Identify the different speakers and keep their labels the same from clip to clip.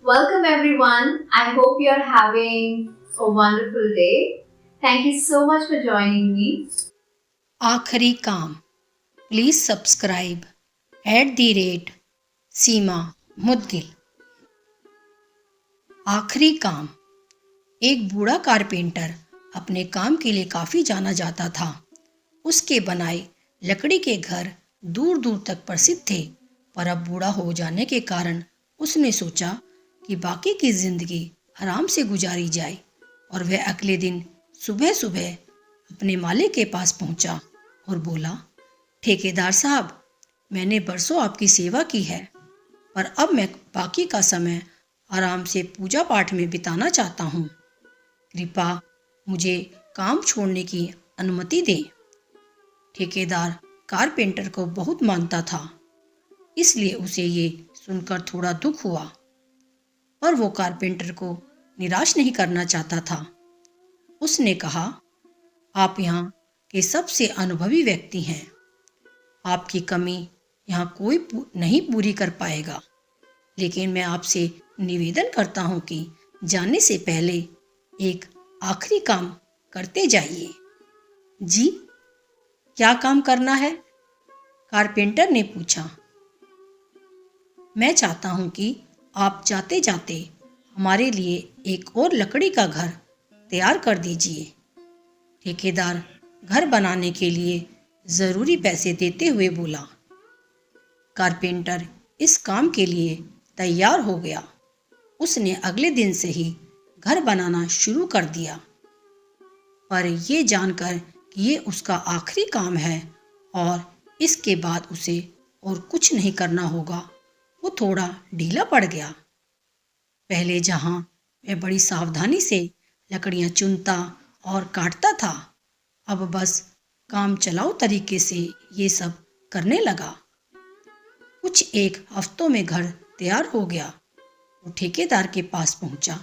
Speaker 1: Welcome everyone. I hope you're having a wonderful day. Thank you so much for joining me.
Speaker 2: आखिरी काम please subscribe @सीमा मुदगिल। आखिरी काम। एक बूढ़ा कारपेंटर अपने काम के लिए काफी जाना जाता था। उसके बनाए लकड़ी के घर दूर दूर तक प्रसिद्ध थे, पर अब बूढ़ा हो जाने के कारण उसने सोचा कि बाकी की जिंदगी आराम से गुजारी जाए और वह अगले दिन सुबह सुबह अपने मालिक के पास पहुंचा और बोला, ठेकेदार साहब, मैंने बरसों आपकी सेवा की है, पर अब मैं बाकी का समय आराम से पूजा पाठ में बिताना चाहता हूँ। कृपा मुझे काम छोड़ने की अनुमति दें। ठेकेदार कारपेंटर को बहुत मानता था, इसलिए उसे ये सुनकर थोड़ा दुख हुआ, पर वो कारपेंटर को निराश नहीं करना चाहता था। उसने कहा, आप यहाँ के सबसे अनुभवी व्यक्ति हैं। आपकी कमी यहाँ कोई नहीं पूरी कर पाएगा, लेकिन मैं आपसे निवेदन करता हूँ कि जाने से पहले एक आखिरी काम करते जाइए। जी, क्या काम करना है? कारपेंटर ने पूछा। मैं चाहता हूँ कि आप जाते जाते हमारे लिए एक और लकड़ी का घर तैयार कर दीजिए। ठेकेदार घर बनाने के लिए ज़रूरी पैसे देते हुए बोला। कारपेंटर इस काम के लिए तैयार हो गया। उसने अगले दिन से ही घर बनाना शुरू कर दिया, पर यह जानकर कि ये उसका आखिरी काम है और इसके बाद उसे और कुछ नहीं करना होगा, वो थोड़ा ढीला पड़ गया। पहले जहाँ वह बड़ी सावधानी से लकड़ियाँ चुनता और काटता था, अब बस काम चलाऊ तरीके से ये सब करने लगा। कुछ एक हफ्तों में घर तैयार हो गया। वो ठेकेदार के पास पहुंचा।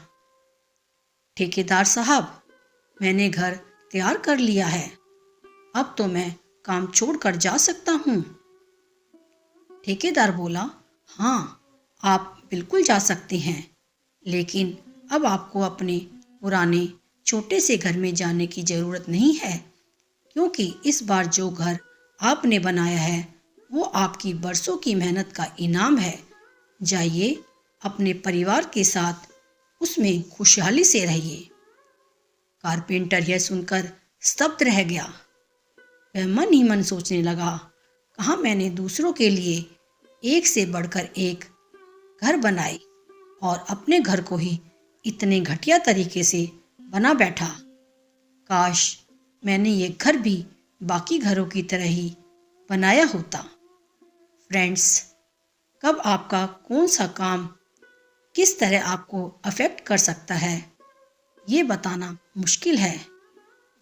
Speaker 2: ठेकेदार साहब, मैंने घर तैयार कर लिया है, अब तो मैं काम छोड़कर जा सकता हूँ। ठेकेदार बोला, हाँ, आप बिल्कुल जा सकते हैं, लेकिन अब आपको अपने पुराने छोटे से घर में जाने की ज़रूरत नहीं है, क्योंकि इस बार जो घर आपने बनाया है वो आपकी बरसों की मेहनत का इनाम है। जाइए, अपने परिवार के साथ उसमें खुशहाली से रहिए। कारपेंटर यह सुनकर स्तब्ध रह गया। वह मन ही मन सोचने लगा, कहाँ मैंने दूसरों के लिए एक से बढ़कर एक घर बनाए और अपने घर को ही इतने घटिया तरीके से बना बैठा। काश मैंने ये घर भी बाकी घरों की तरह ही बनाया होता। फ्रेंड्स, कब आपका कौन सा काम किस तरह आपको अफेक्ट कर सकता है, ये बताना मुश्किल है।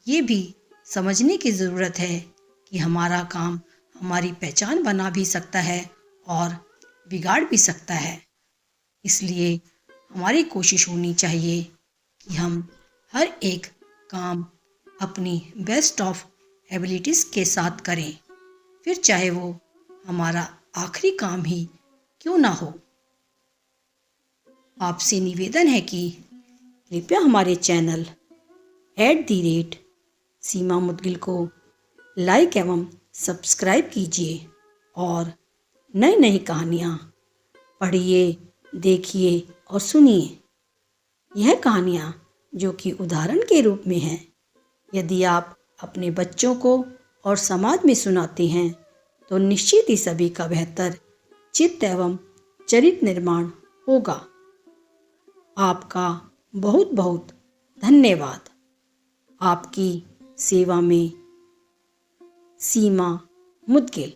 Speaker 2: ये भी समझने की ज़रूरत है कि हमारा काम हमारी पहचान बना भी सकता है और बिगाड़ भी सकता है। इसलिए हमारी कोशिश होनी चाहिए कि हम हर एक काम अपनी बेस्ट ऑफ एबिलिटीज़ के साथ करें, फिर चाहे वो हमारा आखिरी काम ही क्यों ना हो। आपसे निवेदन है कि कृपया हमारे चैनल @सीमा मुदगिल को लाइक एवं सब्सक्राइब कीजिए और नई नई कहानियाँ पढ़िए, देखिए और सुनिए। यह कहानियाँ जो कि उदाहरण के रूप में हैं, यदि आप अपने बच्चों को और समाज में सुनाते हैं तो निश्चित ही सभी का बेहतर चित्त एवं चरित्र निर्माण होगा। आपका बहुत बहुत धन्यवाद। आपकी सेवा में सीमा मुदगिल।